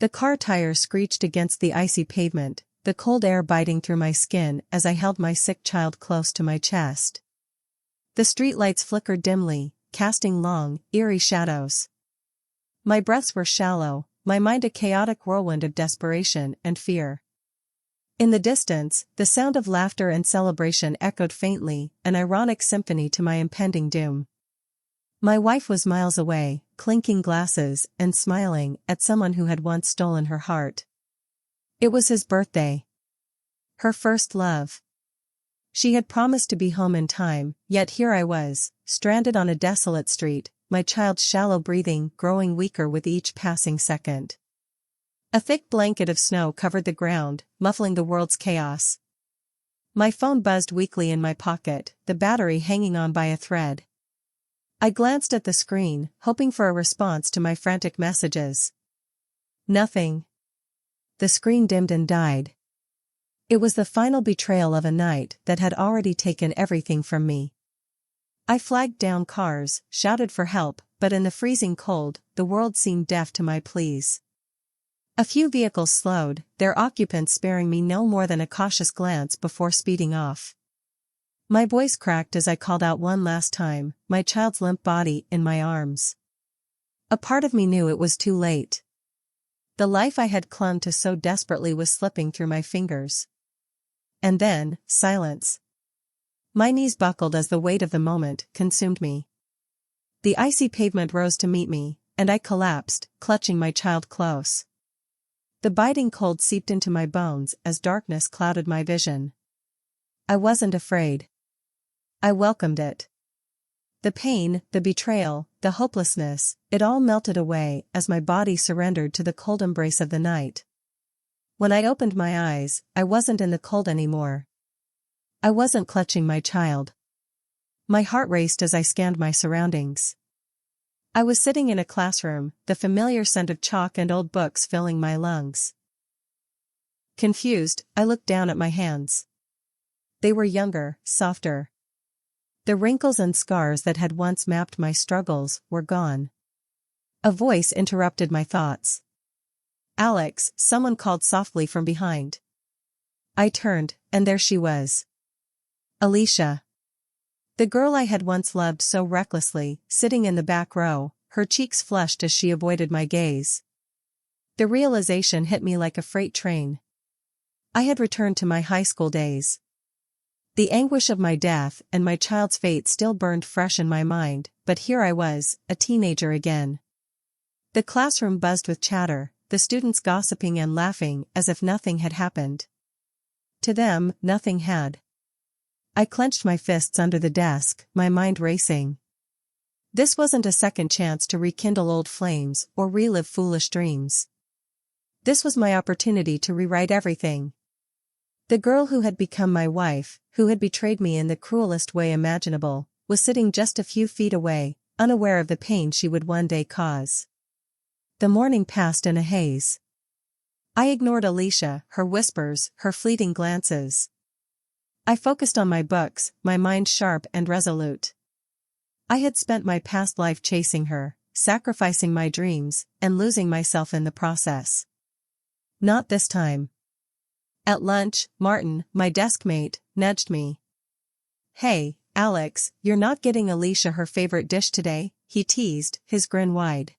The car tire screeched against the icy pavement, the cold air biting through my skin as I held my sick child close to my chest. The streetlights flickered dimly, casting long, eerie shadows. My breaths were shallow, my mind a chaotic whirlwind of desperation and fear. In the distance, the sound of laughter and celebration echoed faintly, an ironic symphony to my impending doom. My wife was miles away, clinking glasses and smiling at someone who had once stolen her heart. It was his birthday. Her first love. She had promised to be home in time, yet here I was, stranded on a desolate street, my child's shallow breathing growing weaker with each passing second. A thick blanket of snow covered the ground, muffling the world's chaos. My phone buzzed weakly in my pocket, the battery hanging on by a thread. I glanced at the screen, hoping for a response to my frantic messages. Nothing. The screen dimmed and died. It was the final betrayal of a night that had already taken everything from me. I flagged down cars, shouted for help, but in the freezing cold, the world seemed deaf to my pleas. A few vehicles slowed, their occupants sparing me no more than a cautious glance before speeding off. My voice cracked as I called out one last time, my child's limp body in my arms. A part of me knew it was too late. The life I had clung to so desperately was slipping through my fingers. And then, silence. My knees buckled as the weight of the moment consumed me. The icy pavement rose to meet me, and I collapsed, clutching my child close. The biting cold seeped into my bones as darkness clouded my vision. I wasn't afraid. I welcomed it. The pain, the betrayal, the hopelessness, it all melted away as my body surrendered to the cold embrace of the night. When I opened my eyes, I wasn't in the cold anymore. I wasn't clutching my child. My heart raced as I scanned my surroundings. I was sitting in a classroom, the familiar scent of chalk and old books filling my lungs. Confused, I looked down at my hands. They were younger, softer. The wrinkles and scars that had once mapped my struggles were gone. A voice interrupted my thoughts. "Alex," someone called softly from behind. I turned, and there she was. Alicia. The girl I had once loved so recklessly, sitting in the back row, her cheeks flushed as she avoided my gaze. The realization hit me like a freight train. I had returned to my high school days. The anguish of my death and my child's fate still burned fresh in my mind, but here I was, a teenager again. The classroom buzzed with chatter, the students gossiping and laughing as if nothing had happened. To them, nothing had. I clenched my fists under the desk, my mind racing. This wasn't a second chance to rekindle old flames or relive foolish dreams. This was my opportunity to rewrite everything. The girl who had become my wife, who had betrayed me in the cruelest way imaginable, was sitting just a few feet away, unaware of the pain she would one day cause. The morning passed in a haze. I ignored Alicia, her whispers, her fleeting glances. I focused on my books, my mind sharp and resolute. I had spent my past life chasing her, sacrificing my dreams, and losing myself in the process. Not this time. At lunch, Martin, my desk mate, nudged me. "Hey, Alex, you're not getting Alicia her favorite dish today," he teased, his grin wide.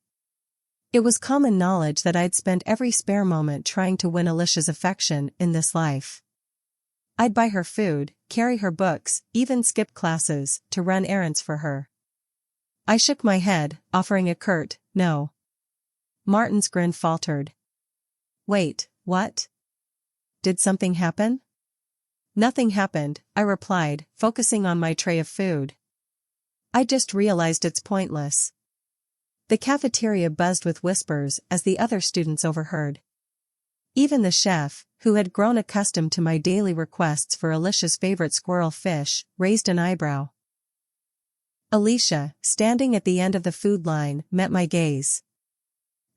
It was common knowledge that I'd spent every spare moment trying to win Alicia's affection in this life. I'd buy her food, carry her books, even skip classes, to run errands for her. I shook my head, offering a curt, "No." Martin's grin faltered. "Wait, what? Did something happen?" "Nothing happened," I replied, focusing on my tray of food. "I just realized it's pointless." The cafeteria buzzed with whispers as the other students overheard. Even the chef, who had grown accustomed to my daily requests for Alicia's favorite squirrel fish, raised an eyebrow. Alicia, standing at the end of the food line, met my gaze.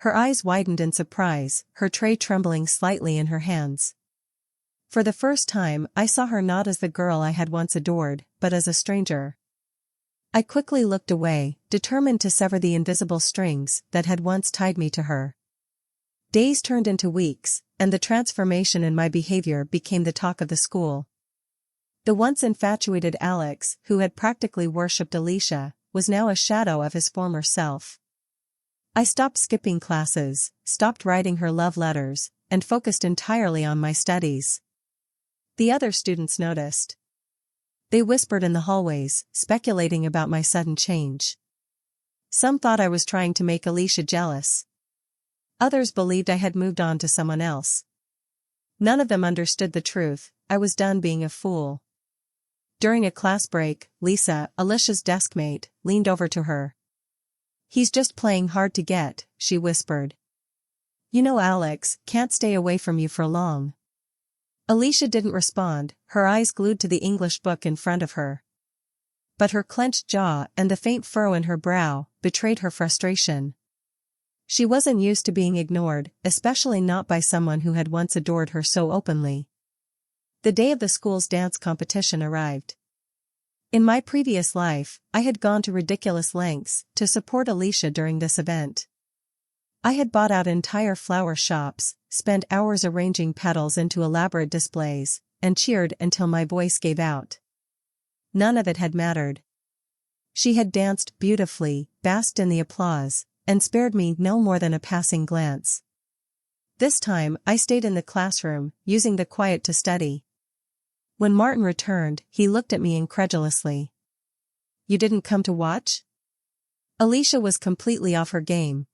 Her eyes widened in surprise, her tray trembling slightly in her hands. For the first time, I saw her not as the girl I had once adored, but as a stranger. I quickly looked away, determined to sever the invisible strings that had once tied me to her. Days turned into weeks, and the transformation in my behavior became the talk of the school. The once infatuated Alex, who had practically worshipped Alicia, was now a shadow of his former self. I stopped skipping classes, stopped writing her love letters, and focused entirely on my studies. The other students noticed. They whispered in the hallways, speculating about my sudden change. Some thought I was trying to make Alicia jealous. Others believed I had moved on to someone else. None of them understood the truth. I was done being a fool. During a class break, Lisa, Alicia's deskmate, leaned over to her. "He's just playing hard to get," she whispered. "You know Alex can't stay away from you for long." Alicia didn't respond, her eyes glued to the English book in front of her. But her clenched jaw and the faint furrow in her brow betrayed her frustration. She wasn't used to being ignored, especially not by someone who had once adored her so openly. The day of the school's dance competition arrived. In my previous life, I had gone to ridiculous lengths to support Alicia during this event. I had bought out entire flower shops, spent hours arranging petals into elaborate displays, and cheered until my voice gave out. None of it had mattered. She had danced beautifully, basked in the applause, and spared me no more than a passing glance. This time I stayed in the classroom, using the quiet to study. When Martin returned, he looked at me incredulously. "You didn't come to watch?" Alicia was completely off her game.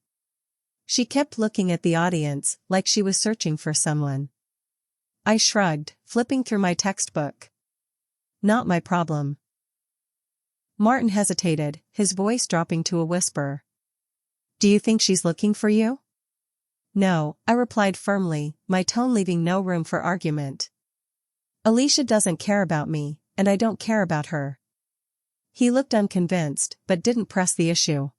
She kept looking at the audience, like she was searching for someone. I shrugged, flipping through my textbook. "Not my problem." Martin hesitated, his voice dropping to a whisper. "Do you think she's looking for you?" "No," I replied firmly, my tone leaving no room for argument. "Alicia doesn't care about me, and I don't care about her." He looked unconvinced, but didn't press the issue.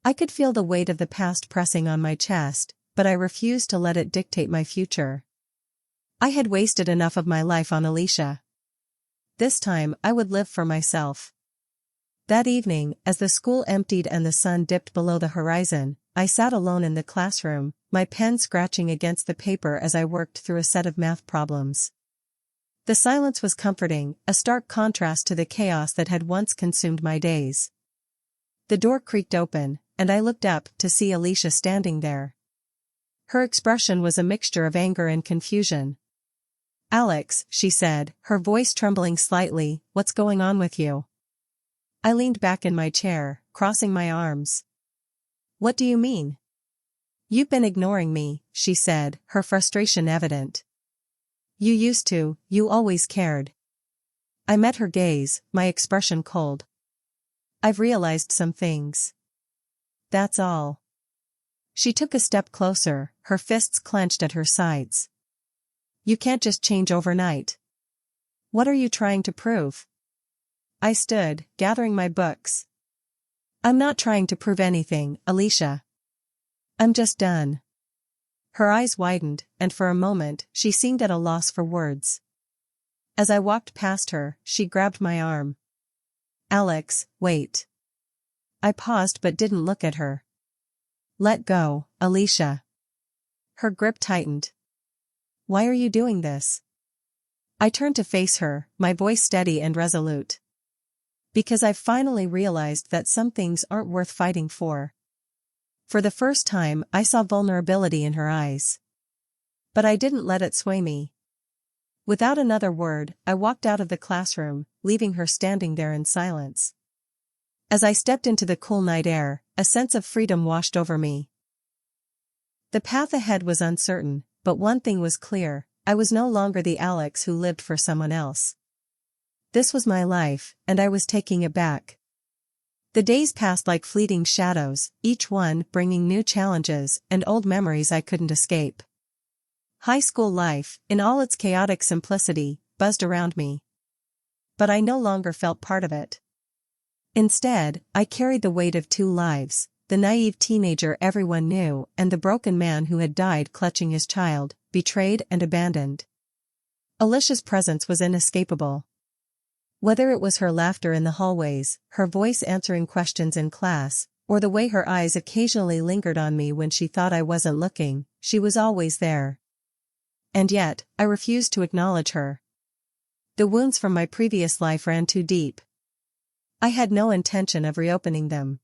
I could feel the weight of the past pressing on my chest, but I refused to let it dictate my future. I had wasted enough of my life on Alicia. This time I would live for myself. That evening, as the school emptied and the sun dipped below the horizon, I sat alone in the classroom, my pen scratching against the paper as I worked through a set of math problems. The silence was comforting, a stark contrast to the chaos that had once consumed my days. The door creaked open, and I looked up to see Alicia standing there. Her expression was a mixture of anger and confusion. "Alex," she said, her voice trembling slightly, "what's going on with you?" I leaned back in my chair, crossing my arms. "What do you mean?" "You've been ignoring me," she said, her frustration evident. "You used to, you always cared." I met her gaze, my expression cold. "I've realized some things. That's all." She took a step closer, her fists clenched at her sides. "You can't just change overnight. What are you trying to prove?" I stood, gathering my books. "I'm not trying to prove anything, Alicia. I'm just done." Her eyes widened, and for a moment, she seemed at a loss for words. As I walked past her, she grabbed my arm. "Alex, wait." I paused but didn't look at her. "Let go, Alicia." Her grip tightened. "Why are you doing this?" I turned to face her, my voice steady and resolute. "Because I've finally realized that some things aren't worth fighting for." For the first time, I saw vulnerability in her eyes. But I didn't let it sway me. Without another word, I walked out of the classroom, leaving her standing there in silence. As I stepped into the cool night air, a sense of freedom washed over me. The path ahead was uncertain, but one thing was clear: I was no longer the Alex who lived for someone else. This was my life, and I was taking it back. The days passed like fleeting shadows, each one bringing new challenges and old memories I couldn't escape. High school life, in all its chaotic simplicity, buzzed around me. But I no longer felt part of it. Instead, I carried the weight of two lives, the naive teenager everyone knew and the broken man who had died clutching his child, betrayed and abandoned. Alicia's presence was inescapable. Whether it was her laughter in the hallways, her voice answering questions in class, or the way her eyes occasionally lingered on me when she thought I wasn't looking. She was always there. And yet, I refused to acknowledge her. The wounds from my previous life ran too deep. I had no intention of reopening them.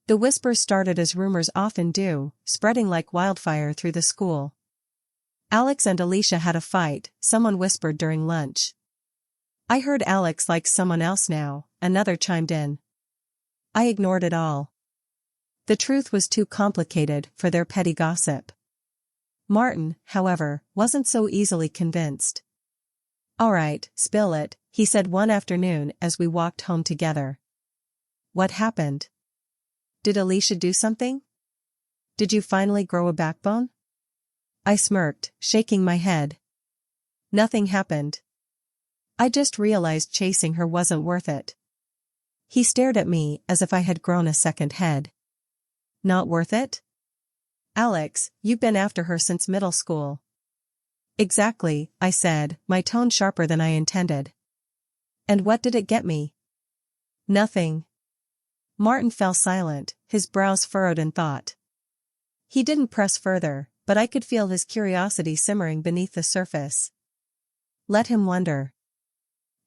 The whispers started as rumors often do, spreading like wildfire through the school. Alex and Alicia had a fight, someone whispered during lunch. I heard Alex likes someone else now, another chimed in. I ignored it all. The truth was too complicated for their petty gossip. Martin, however, wasn't so easily convinced. All right, spill it, he said one afternoon as we walked home together. What happened? Did Alicia do something? Did you finally grow a backbone? I smirked, shaking my head. Nothing happened. I just realized chasing her wasn't worth it. He stared at me as if I had grown a second head. Not worth it? Alex, you've been after her since middle school. Exactly, I said, my tone sharper than I intended. And what did it get me? Nothing. Martin fell silent, his brows furrowed in thought. He didn't press further, but I could feel his curiosity simmering beneath the surface. Let him wonder.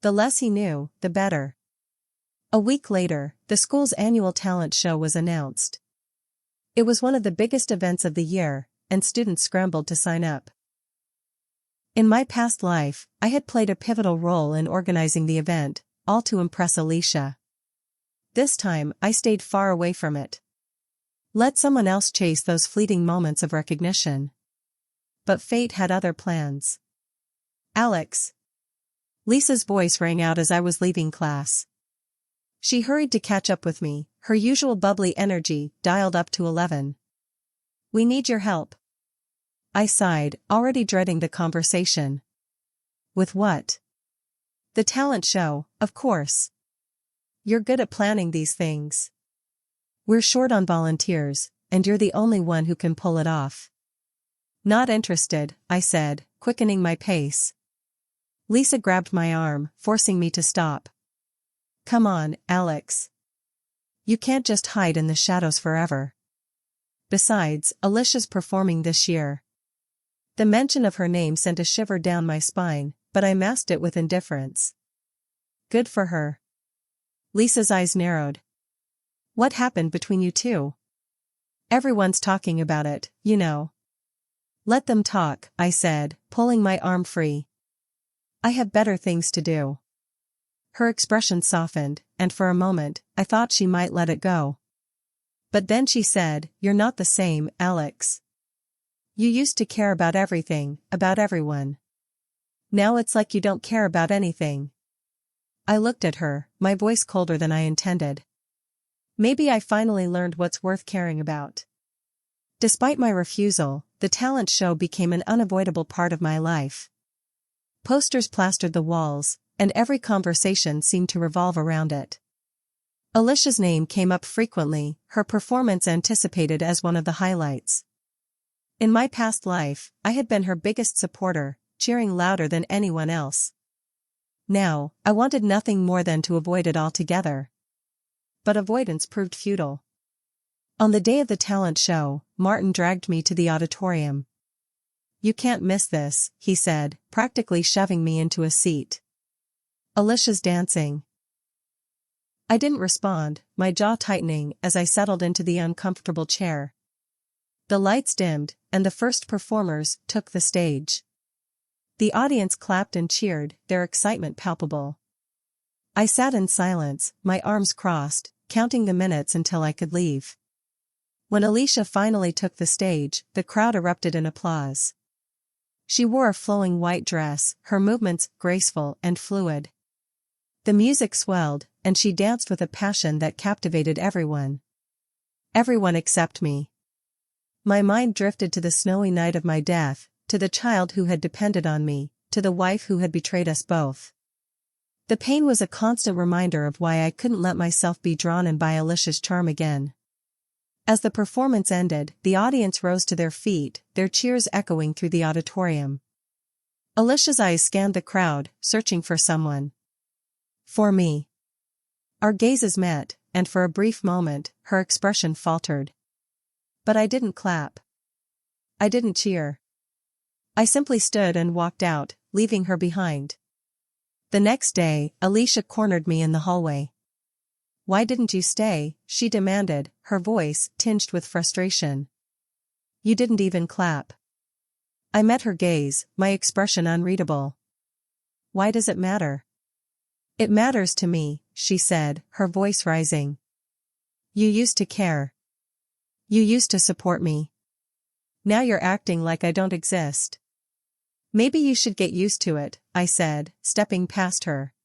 The less he knew, the better. A week later, the school's annual talent show was announced. It was one of the biggest events of the year, and students scrambled to sign up. In my past life, I had played a pivotal role in organizing the event, all to impress Alicia. This time, I stayed far away from it. Let someone else chase those fleeting moments of recognition. But fate had other plans. Alex. Lisa's voice rang out as I was leaving class. She hurried to catch up with me, her usual bubbly energy dialed up to 11. We need your help. I sighed, already dreading the conversation. With what? The talent show, of course. You're good at planning these things. We're short on volunteers, and you're the only one who can pull it off. Not interested, I said, quickening my pace. Lisa grabbed my arm, forcing me to stop. Come on, Alex. You can't just hide in the shadows forever. Besides, Alicia's performing this year. The mention of her name sent a shiver down my spine, but I masked it with indifference. Good for her. Lisa's eyes narrowed. What happened between you two? Everyone's talking about it, you know. Let them talk, I said, pulling my arm free. I have better things to do. Her expression softened, and for a moment, I thought she might let it go. But then she said, You're not the same, Alex. You used to care about everything, about everyone. Now it's like you don't care about anything. I looked at her, my voice colder than I intended. Maybe I finally learned what's worth caring about. Despite my refusal, the talent show became an unavoidable part of my life. Posters plastered the walls, and every conversation seemed to revolve around it. Alicia's name came up frequently, her performance anticipated as one of the highlights. In my past life, I had been her biggest supporter, cheering louder than anyone else. Now, I wanted nothing more than to avoid it altogether. But avoidance proved futile. On the day of the talent show, Martin dragged me to the auditorium. You can't miss this, he said, practically shoving me into a seat. Alicia's dancing. I didn't respond, my jaw tightening as I settled into the uncomfortable chair. The lights dimmed, and the first performers took the stage. The audience clapped and cheered, their excitement palpable. I sat in silence, my arms crossed, counting the minutes until I could leave. When Alicia finally took the stage, the crowd erupted in applause. She wore a flowing white dress, her movements graceful and fluid. The music swelled, and she danced with a passion that captivated everyone. Everyone except me. My mind drifted to the snowy night of my death, to the child who had depended on me, to the wife who had betrayed us both. The pain was a constant reminder of why I couldn't let myself be drawn in by Alicia's charm again. As the performance ended, the audience rose to their feet, their cheers echoing through the auditorium. Alicia's eyes scanned the crowd, searching for someone. For me. Our gazes met, and for a brief moment, her expression faltered. But I didn't clap. I didn't cheer. I simply stood and walked out, leaving her behind. The next day, Alicia cornered me in the hallway. "Why didn't you stay?" she demanded, her voice tinged with frustration. "You didn't even clap." I met her gaze, my expression unreadable. "Why does it matter?" "It matters to me," she said, her voice rising. "You used to care. You used to support me. Now you're acting like I don't exist." "Maybe you should get used to it," I said, stepping past her.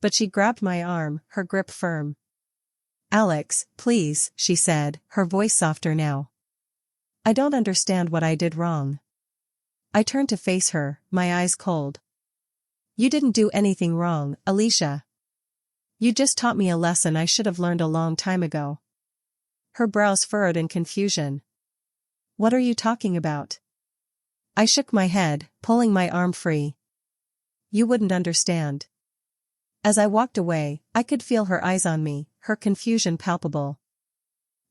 But she grabbed my arm, her grip firm. "Alex, please," she said, her voice softer now. "I don't understand what I did wrong." I turned to face her, my eyes cold. "You didn't do anything wrong, Alicia. You just taught me a lesson I should have learned a long time ago." Her brows furrowed in confusion. "What are you talking about?" I shook my head, pulling my arm free. "You wouldn't understand." As I walked away, I could feel her eyes on me, her confusion palpable.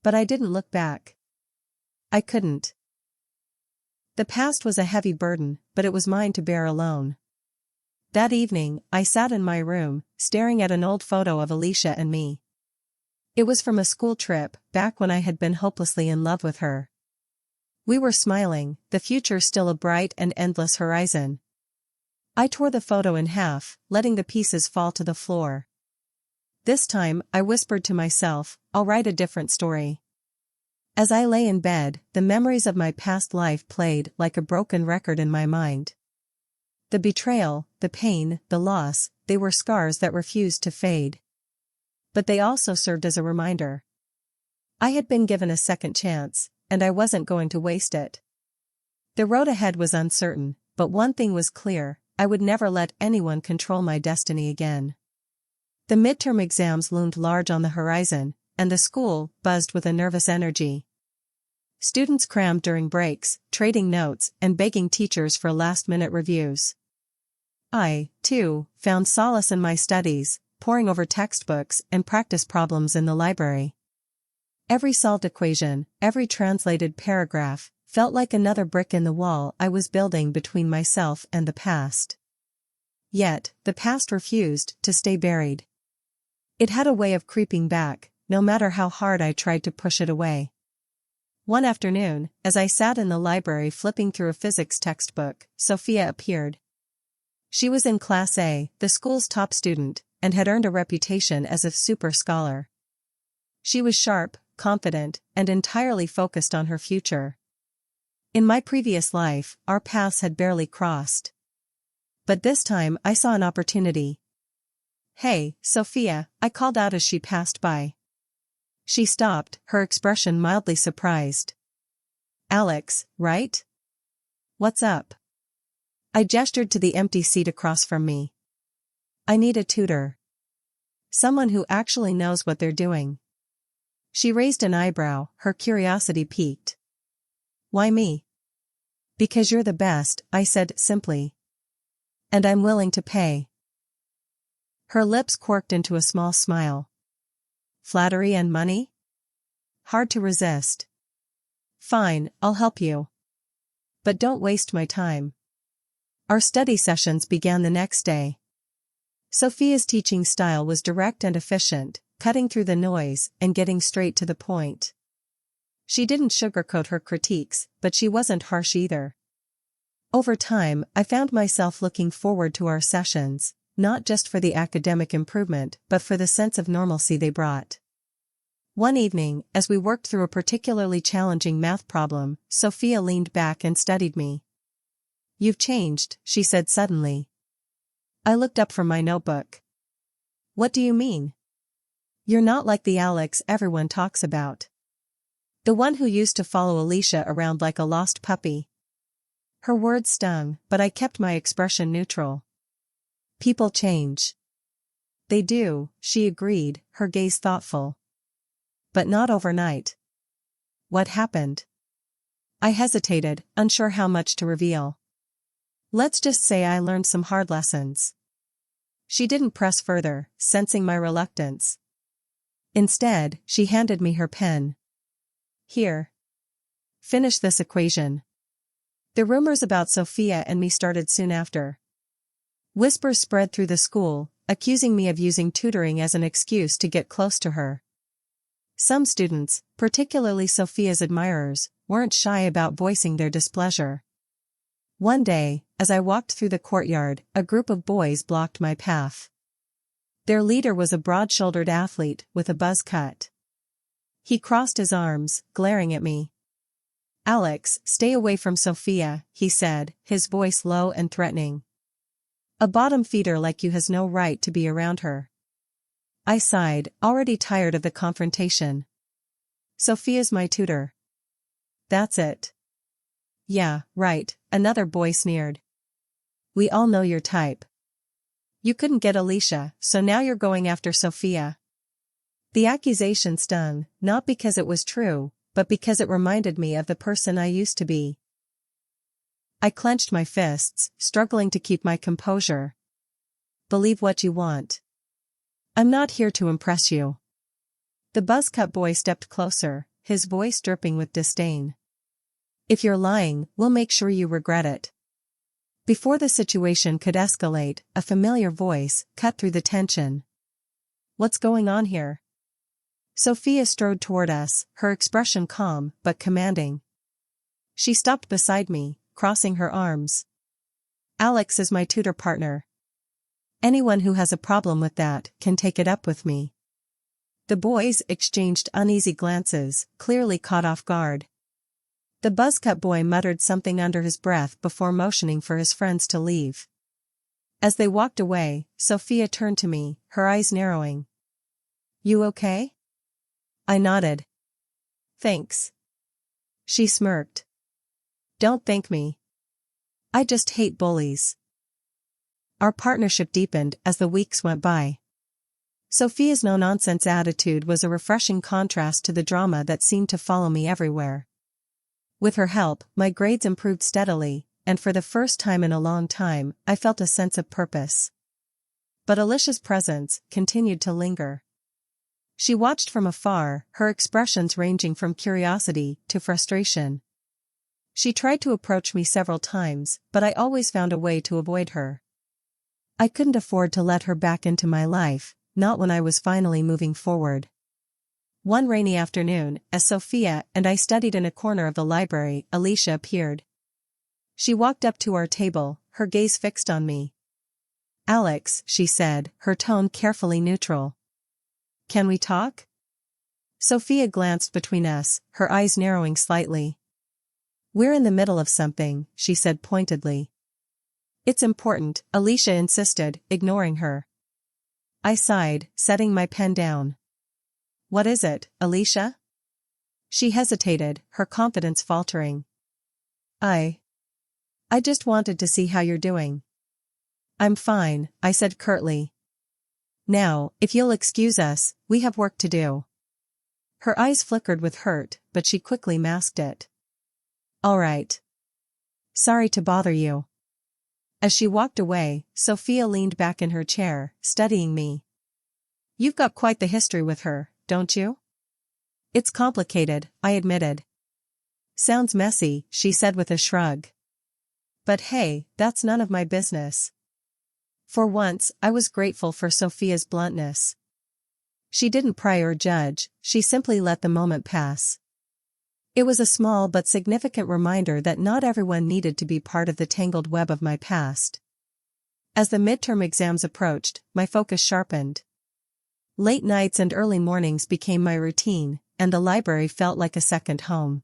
But I didn't look back. I couldn't. The past was a heavy burden, but it was mine to bear alone. That evening, I sat in my room, staring at an old photo of Alicia and me. It was from a school trip, back when I had been hopelessly in love with her. We were smiling, the future still a bright and endless horizon. I tore the photo in half, letting the pieces fall to the floor. This time, I whispered to myself, I'll write a different story. As I lay in bed, the memories of my past life played like a broken record in my mind. The betrayal, the pain, the loss, they were scars that refused to fade. But they also served as a reminder. I had been given a second chance, and I wasn't going to waste it. The road ahead was uncertain, but one thing was clear, I would never let anyone control my destiny again. The midterm exams loomed large on the horizon, and the school buzzed with a nervous energy. Students crammed during breaks, trading notes and begging teachers for last-minute reviews. I, too, found solace in my studies, poring over textbooks and practice problems in the library. Every solved equation, every translated paragraph, felt like another brick in the wall I was building between myself and the past. Yet, the past refused to stay buried. It had a way of creeping back, no matter how hard I tried to push it away. One afternoon, as I sat in the library flipping through a physics textbook, Sophia appeared. She was in Class A, the school's top student, and had earned a reputation as a super scholar. She was sharp, confident, and entirely focused on her future. In my previous life, our paths had barely crossed. But this time I saw an opportunity. "Hey, Sophia," I called out as she passed by. She stopped, her expression mildly surprised. "Alex, right? What's up?" I gestured to the empty seat across from me. "I need a tutor. Someone who actually knows what they're doing." She raised an eyebrow, her curiosity piqued. "Why me?" "Because you're the best," I said simply. "And I'm willing to pay." Her lips quirked into a small smile. "Flattery and money? Hard to resist." "Fine, I'll help you. But don't waste my time." Our study sessions began the next day. Sophia's teaching style was direct and efficient, cutting through the noise and getting straight to the point. She didn't sugarcoat her critiques, but she wasn't harsh either. Over time, I found myself looking forward to our sessions, not just for the academic improvement but for the sense of normalcy they brought. One evening, as we worked through a particularly challenging math problem, Sophia leaned back and studied me. "You've changed," she said suddenly. I looked up from my notebook. "What do you mean?" "You're not like the Alex everyone talks about. The one who used to follow Alicia around like a lost puppy." Her words stung, but I kept my expression neutral. "People change." "They do," she agreed, her gaze thoughtful. "But not overnight." "What happened?" I hesitated, unsure how much to reveal. "Let's just say I learned some hard lessons." She didn't press further, sensing my reluctance. Instead, she handed me her pen. Here. Finish this equation. The rumors about Sophia and me started soon after. Whispers spread through the school, accusing me of using tutoring as an excuse to get close to her. Some students, particularly Sophia's admirers, weren't shy about voicing their displeasure. One day, as I walked through the courtyard, a group of boys blocked my path. Their leader was a broad-shouldered athlete with a buzz cut. He crossed his arms, glaring at me. "Alex, stay away from Sophia," he said, his voice low and threatening. "A bottom feeder like you has no right to be around her." I sighed, already tired of the confrontation. "Sophia's my tutor." "That's it." "Yeah, right," another boy sneered. "We all know your type. You couldn't get Alicia, so now you're going after Sophia." The accusation stung, not because it was true, but because it reminded me of the person I used to be. I clenched my fists, struggling to keep my composure. "Believe what you want. I'm not here to impress you." The buzzcut boy stepped closer, his voice dripping with disdain. "If you're lying, we'll make sure you regret it." Before the situation could escalate, a familiar voice cut through the tension. "What's going on here?" Sophia strode toward us, her expression calm but commanding. She stopped beside me, crossing her arms. "Alex is my tutor partner. Anyone who has a problem with that can take it up with me." The boys exchanged uneasy glances, clearly caught off guard. The buzzcut boy muttered something under his breath before motioning for his friends to leave. As they walked away, Sophia turned to me, her eyes narrowing. "You okay?" I nodded. "Thanks." She smirked. "Don't thank me. I just hate bullies." Our partnership deepened as the weeks went by. Sophia's no-nonsense attitude was a refreshing contrast to the drama that seemed to follow me everywhere. With her help, my grades improved steadily, and for the first time in a long time, I felt a sense of purpose. But Alicia's presence continued to linger. She watched from afar, her expressions ranging from curiosity to frustration. She tried to approach me several times, but I always found a way to avoid her. I couldn't afford to let her back into my life, not when I was finally moving forward. One rainy afternoon, as Sophia and I studied in a corner of the library, Alicia appeared. She walked up to our table, her gaze fixed on me. "Alex," she said, her tone carefully neutral. "Can we talk?" Sophia glanced between us, her eyes narrowing slightly. "We're in the middle of something," she said pointedly. "It's important," Alicia insisted, ignoring her. I sighed, setting my pen down. "What is it, Alicia?" She hesitated, her confidence faltering. I just wanted to see how you're doing." "I'm fine," I said curtly. "Now, if you'll excuse us, we have work to do." Her eyes flickered with hurt, but she quickly masked it. "All right. Sorry to bother you." As she walked away, Sophia leaned back in her chair, studying me. "You've got quite the history with her, don't you?" "It's complicated," I admitted. "Sounds messy," she said with a shrug. "But hey, that's none of my business." For once, I was grateful for Sophia's bluntness. She didn't pry or judge, she simply let the moment pass. It was a small but significant reminder that not everyone needed to be part of the tangled web of my past. As the midterm exams approached, my focus sharpened. Late nights and early mornings became my routine, and the library felt like a second home.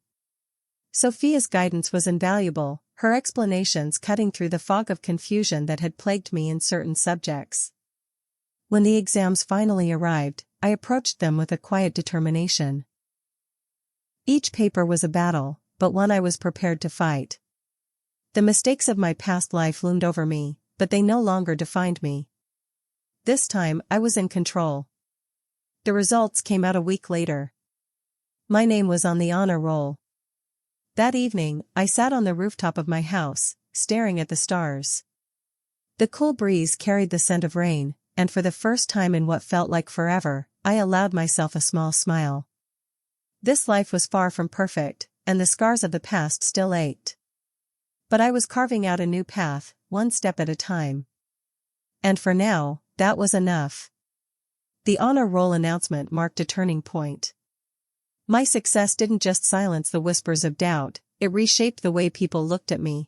Sophia's guidance was invaluable, her explanations cutting through the fog of confusion that had plagued me in certain subjects. When the exams finally arrived, I approached them with a quiet determination. Each paper was a battle, but one I was prepared to fight. The mistakes of my past life loomed over me, but they no longer defined me. This time, I was in control. The results came out a week later. My name was on the honor roll. That evening, I sat on the rooftop of my house, staring at the stars. The cool breeze carried the scent of rain, and for the first time in what felt like forever, I allowed myself a small smile. This life was far from perfect, and the scars of the past still ached. But I was carving out a new path, one step at a time. And for now, that was enough. The honor roll announcement marked a turning point. My success didn't just silence the whispers of doubt, it reshaped the way people looked at me.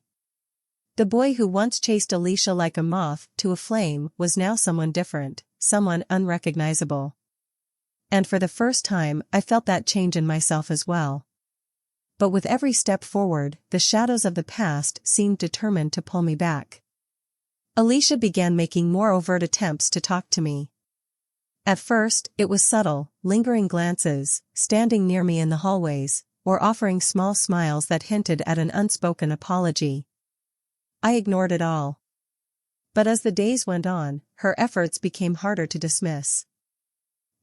The boy who once chased Alicia like a moth to a flame was now someone different, someone unrecognizable. And for the first time, I felt that change in myself as well. But with every step forward, the shadows of the past seemed determined to pull me back. Alicia began making more overt attempts to talk to me. At first, it was subtle, lingering glances, standing near me in the hallways, or offering small smiles that hinted at an unspoken apology. I ignored it all. But as the days went on, her efforts became harder to dismiss.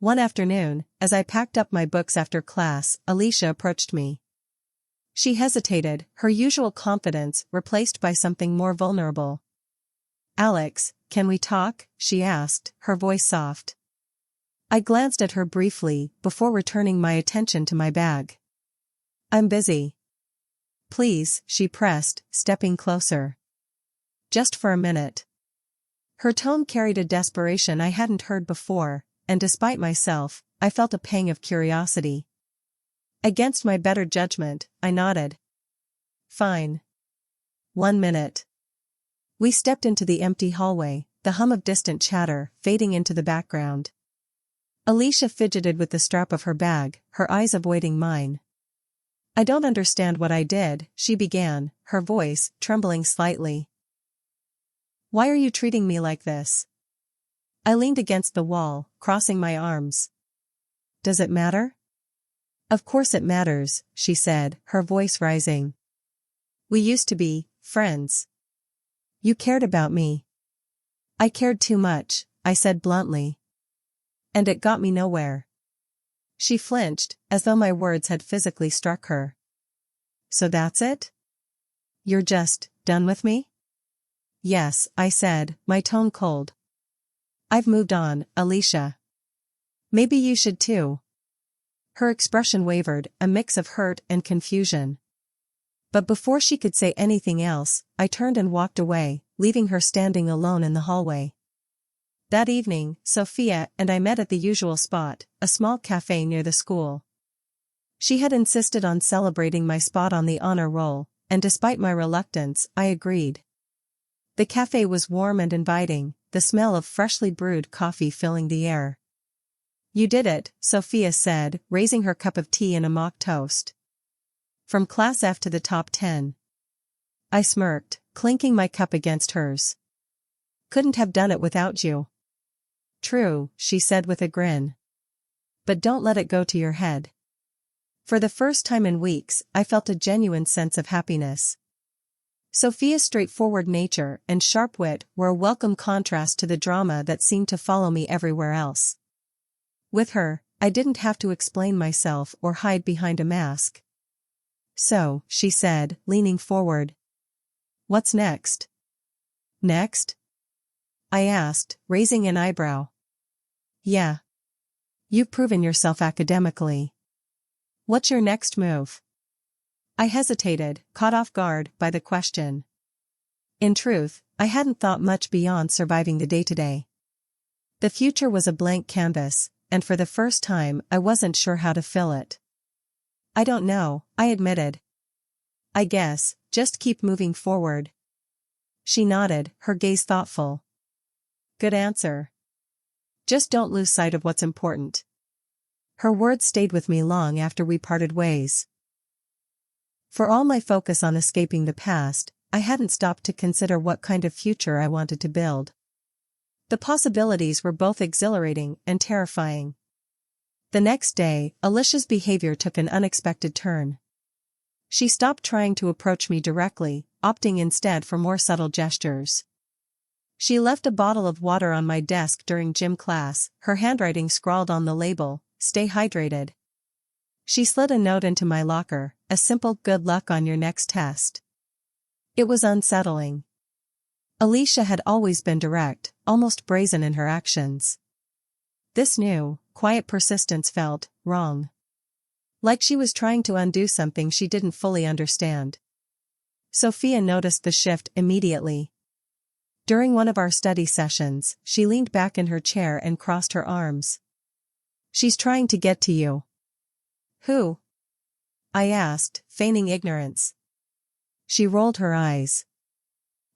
One afternoon, as I packed up my books after class, Alicia approached me. She hesitated, her usual confidence replaced by something more vulnerable. "Alex, can we talk?" she asked, her voice soft. I glanced at her briefly, before returning my attention to my bag. "I'm busy." "Please," she pressed, stepping closer. "Just for a minute." Her tone carried a desperation I hadn't heard before, and despite myself, I felt a pang of curiosity. Against my better judgment, I nodded. "Fine. 1 minute." We stepped into the empty hallway, the hum of distant chatter fading into the background. Alicia fidgeted with the strap of her bag, her eyes avoiding mine. "I don't understand what I did," she began, her voice trembling slightly. "Why are you treating me like this?" I leaned against the wall, crossing my arms. "Does it matter?" "Of course it matters," she said, her voice rising. "We used to be friends. You cared about me." "I cared too much," I said bluntly. "And it got me nowhere." She flinched, as though my words had physically struck her. "So that's it? You're just done with me?" "Yes," I said, my tone cold. "I've moved on, Alicia. Maybe you should too." Her expression wavered, a mix of hurt and confusion. But before she could say anything else, I turned and walked away, leaving her standing alone in the hallway. That evening, Sophia and I met at the usual spot, a small cafe near the school. She had insisted on celebrating my spot on the honor roll, and despite my reluctance, I agreed. The cafe was warm and inviting, the smell of freshly brewed coffee filling the air. "You did it," Sophia said, raising her cup of tea in a mock toast. "From Class F to the top 10. I smirked, clinking my cup against hers. "Couldn't have done it without you." "True," she said with a grin. "But don't let it go to your head." For the first time in weeks, I felt a genuine sense of happiness. Sophia's straightforward nature and sharp wit were a welcome contrast to the drama that seemed to follow me everywhere else. With her, I didn't have to explain myself or hide behind a mask. "So," she said, leaning forward. "What's next?" "Next?" I asked, raising an eyebrow. "Yeah. You've proven yourself academically. What's your next move?" I hesitated, caught off guard by the question. In truth, I hadn't thought much beyond surviving the day-to-day. The future was a blank canvas, and for the first time I wasn't sure how to fill it. "I don't know," I admitted. "I guess, just keep moving forward." She nodded, her gaze thoughtful. "Good answer. Just don't lose sight of what's important." Her words stayed with me long after we parted ways. For all my focus on escaping the past, I hadn't stopped to consider what kind of future I wanted to build. The possibilities were both exhilarating and terrifying. The next day, Alicia's behavior took an unexpected turn. She stopped trying to approach me directly, opting instead for more subtle gestures. She left a bottle of water on my desk during gym class, her handwriting scrawled on the label, "Stay hydrated." She slid a note into my locker, a simple "good luck on your next test." It was unsettling. Alicia had always been direct, almost brazen in her actions. This new, quiet persistence felt wrong. Like she was trying to undo something she didn't fully understand. Sophia noticed the shift immediately. During one of our study sessions, she leaned back in her chair and crossed her arms. "She's trying to get to you." "Who?" I asked, feigning ignorance. She rolled her eyes.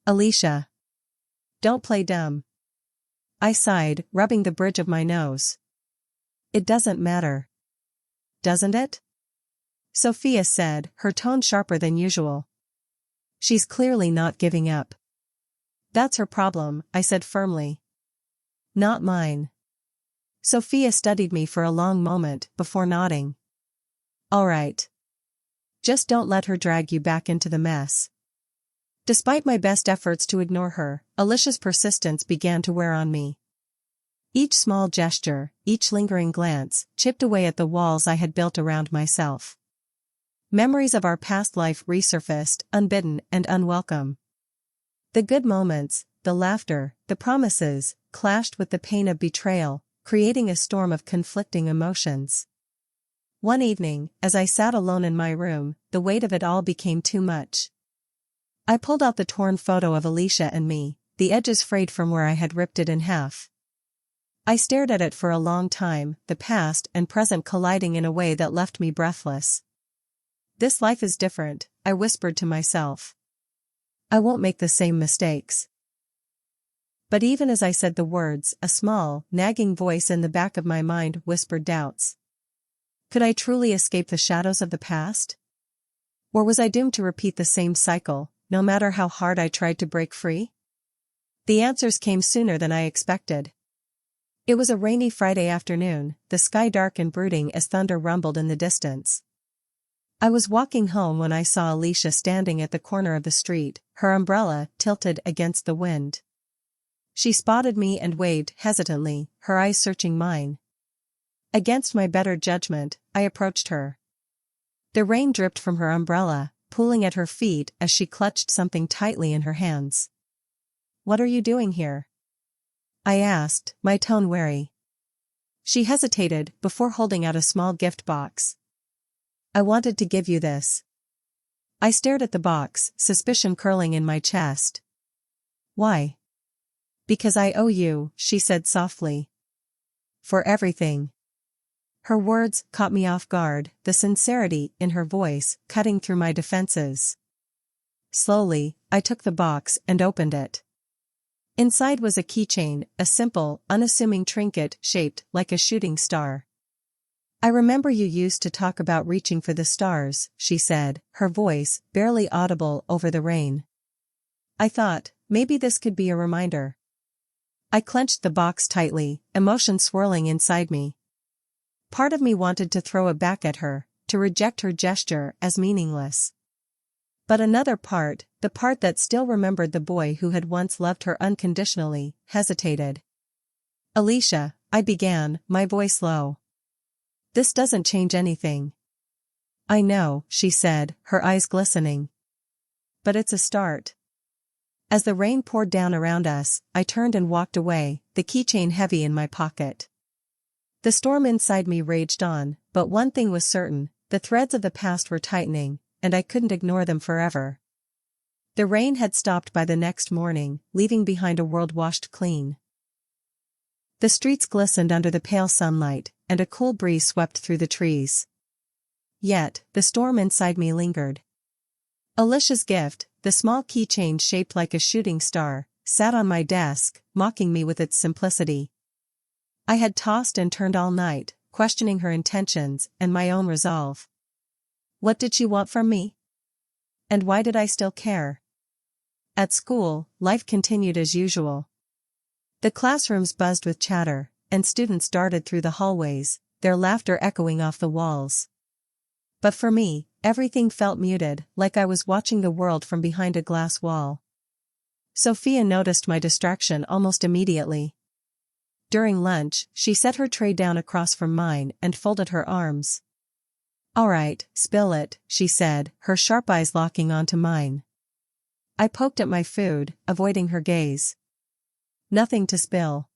"Alicia. Don't play dumb." I sighed, rubbing the bridge of my nose. "It doesn't matter." "Doesn't it?" Sophia said, her tone sharper than usual. "She's clearly not giving up." "That's her problem," I said firmly. "Not mine." Sophia studied me for a long moment before nodding. "All right. Just don't let her drag you back into the mess." Despite my best efforts to ignore her, Alicia's persistence began to wear on me. Each small gesture, each lingering glance, chipped away at the walls I had built around myself. Memories of our past life resurfaced, unbidden and unwelcome. The good moments, the laughter, the promises, clashed with the pain of betrayal, creating a storm of conflicting emotions. One evening, as I sat alone in my room, the weight of it all became too much. I pulled out the torn photo of Alicia and me, the edges frayed from where I had ripped it in half. I stared at it for a long time, the past and present colliding in a way that left me breathless. "This life is different," I whispered to myself. "I won't make the same mistakes." But even as I said the words, a small, nagging voice in the back of my mind whispered doubts. Could I truly escape the shadows of the past? Or was I doomed to repeat the same cycle, no matter how hard I tried to break free? The answers came sooner than I expected. It was a rainy Friday afternoon, the sky dark and brooding as thunder rumbled in the distance. I was walking home when I saw Alicia standing at the corner of the street, her umbrella tilted against the wind. She spotted me and waved hesitantly, her eyes searching mine. Against my better judgment, I approached her. The rain dripped from her umbrella, pooling at her feet as she clutched something tightly in her hands. "What are you doing here?" I asked, my tone wary. She hesitated before holding out a small gift box. "I wanted to give you this." I stared at the box, suspicion curling in my chest. "Why?" "Because I owe you," she said softly. "For everything." Her words caught me off guard, the sincerity in her voice cutting through my defenses. Slowly, I took the box and opened it. Inside was a keychain, a simple, unassuming trinket shaped like a shooting star. "I remember you used to talk about reaching for the stars," she said, her voice barely audible over the rain. I thought, maybe this could be a reminder. I clenched the box tightly, emotion swirling inside me. Part of me wanted to throw it back at her, to reject her gesture as meaningless. But another part, the part that still remembered the boy who had once loved her unconditionally, hesitated. "Alicia," I began, my voice low. "This doesn't change anything." "I know," she said, her eyes glistening. "But it's a start." As the rain poured down around us, I turned and walked away, the keychain heavy in my pocket. The storm inside me raged on, but one thing was certain, the threads of the past were tightening, and I couldn't ignore them forever. The rain had stopped by the next morning, leaving behind a world washed clean. The streets glistened under the pale sunlight, and a cool breeze swept through the trees. Yet, the storm inside me lingered. Alicia's gift, the small keychain shaped like a shooting star, sat on my desk, mocking me with its simplicity. I had tossed and turned all night, questioning her intentions and my own resolve. What did she want from me? And why did I still care? At school, life continued as usual. The classrooms buzzed with chatter, and students darted through the hallways, their laughter echoing off the walls. But for me, everything felt muted, like I was watching the world from behind a glass wall. Sophia noticed my distraction almost immediately. During lunch, she set her tray down across from mine and folded her arms. "All right, spill it," she said, her sharp eyes locking onto mine. I poked at my food, avoiding her gaze. "Nothing to spill."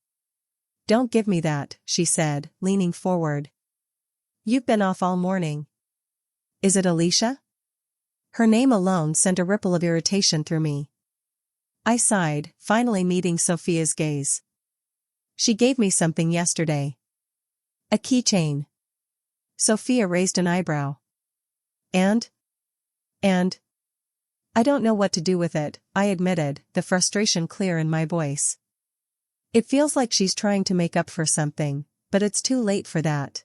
Don't give me that, she said, leaning forward. You've been off all morning. Is it Alicia? Her name alone sent a ripple of irritation through me. I sighed, finally meeting Sophia's gaze. She gave me something yesterday. A keychain. Sophia raised an eyebrow. And? I don't know what to do with it, I admitted, the frustration clear in my voice. It feels like she's trying to make up for something, but it's too late for that.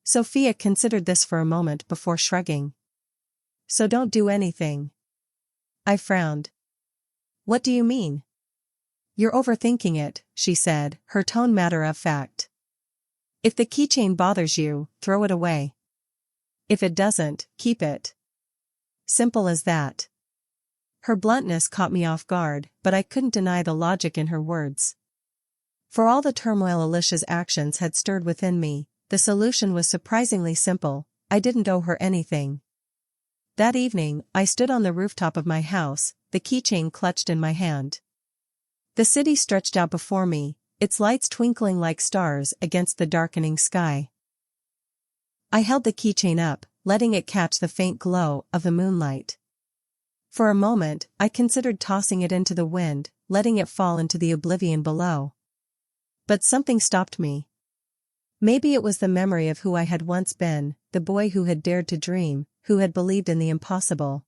Sophia considered this for a moment before shrugging. So don't do anything. I frowned. What do you mean? You're overthinking it, she said, her tone matter of fact. If the keychain bothers you, throw it away. If it doesn't, keep it. Simple as that. Her bluntness caught me off guard, but I couldn't deny the logic in her words. For all the turmoil Alicia's actions had stirred within me, the solution was surprisingly simple. I didn't owe her anything. That evening, I stood on the rooftop of my house, the keychain clutched in my hand. The city stretched out before me, its lights twinkling like stars against the darkening sky. I held the keychain up, letting it catch the faint glow of the moonlight. For a moment, I considered tossing it into the wind, letting it fall into the oblivion below. But something stopped me. Maybe it was the memory of who I had once been, the boy who had dared to dream, who had believed in the impossible.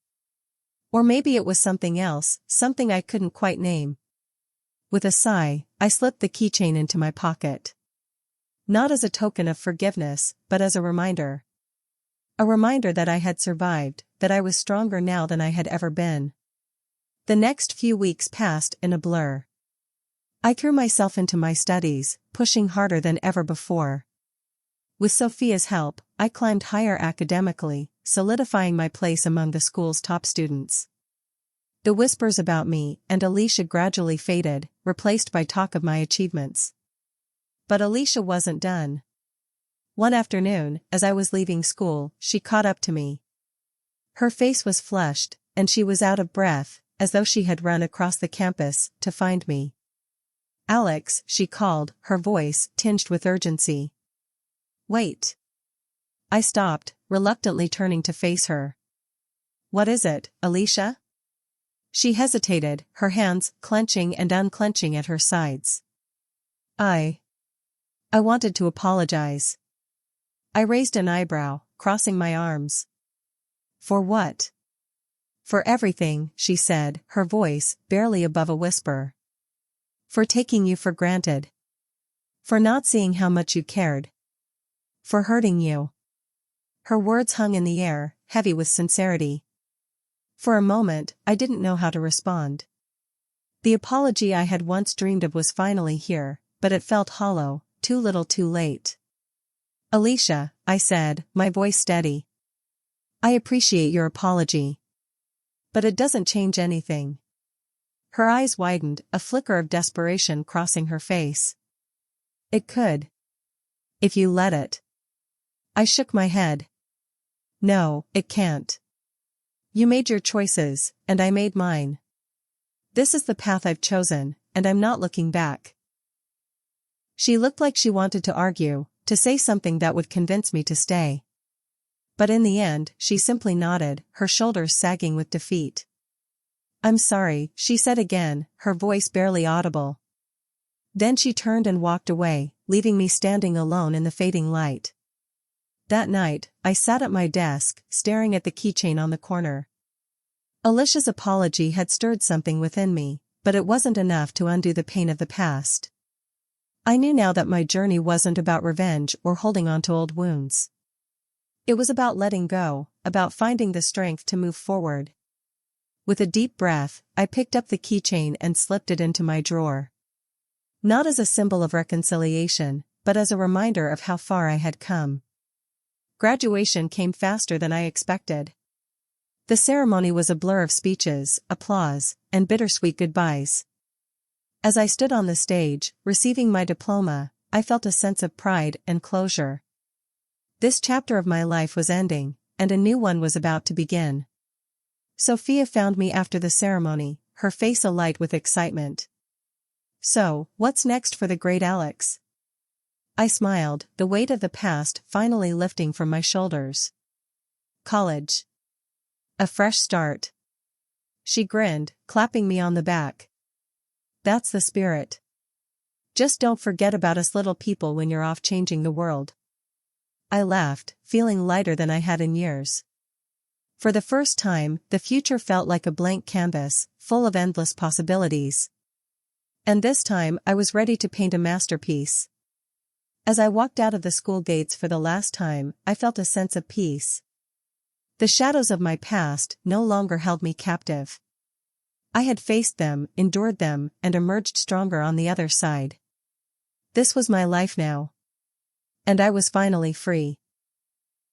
Or maybe it was something else, something I couldn't quite name. With a sigh, I slipped the keychain into my pocket. Not as a token of forgiveness, but as a reminder. A reminder that I had survived, that I was stronger now than I had ever been. The next few weeks passed in a blur. I threw myself into my studies, pushing harder than ever before. With Sophia's help, I climbed higher academically, solidifying my place among the school's top students. The whispers about me and Alicia gradually faded, replaced by talk of my achievements. But Alicia wasn't done. One afternoon, as I was leaving school, she caught up to me. Her face was flushed, and she was out of breath, as though she had run across the campus to find me. Alex, she called, her voice tinged with urgency. Wait. I stopped, reluctantly turning to face her. What is it, Alicia? She hesitated, her hands clenching and unclenching at her sides. I wanted to apologize. I raised an eyebrow, crossing my arms. For what? For everything, she said, her voice barely above a whisper. For taking you for granted. For not seeing how much you cared. For hurting you. Her words hung in the air, heavy with sincerity. For a moment, I didn't know how to respond. The apology I had once dreamed of was finally here, but it felt hollow, too little too late. Alicia, I said, my voice steady. I appreciate your apology. But it doesn't change anything. Her eyes widened, a flicker of desperation crossing her face. It could. If you let it. I shook my head. No, it can't. You made your choices, and I made mine. This is the path I've chosen, and I'm not looking back. She looked like she wanted to argue, to say something that would convince me to stay. But in the end, she simply nodded, her shoulders sagging with defeat. I'm sorry, she said again, her voice barely audible. Then she turned and walked away, leaving me standing alone in the fading light. That night, I sat at my desk, staring at the keychain on the corner. Alicia's apology had stirred something within me, but it wasn't enough to undo the pain of the past. I knew now that my journey wasn't about revenge or holding on to old wounds. It was about letting go, about finding the strength to move forward. With a deep breath, I picked up the keychain and slipped it into my drawer. Not as a symbol of reconciliation, but as a reminder of how far I had come. Graduation came faster than I expected. The ceremony was a blur of speeches, applause, and bittersweet goodbyes. As I stood on the stage, receiving my diploma, I felt a sense of pride and closure. This chapter of my life was ending, and a new one was about to begin. Sophia found me after the ceremony, her face alight with excitement. So, what's next for the great Alex? I smiled, the weight of the past finally lifting from my shoulders. College. A fresh start. She grinned, clapping me on the back. That's the spirit. Just don't forget about us little people when you're off changing the world. I laughed, feeling lighter than I had in years. For the first time, the future felt like a blank canvas, full of endless possibilities. And this time I was ready to paint a masterpiece. As I walked out of the school gates for the last time, I felt a sense of peace. The shadows of my past no longer held me captive. I had faced them, endured them, and emerged stronger on the other side. This was my life now. And I was finally free.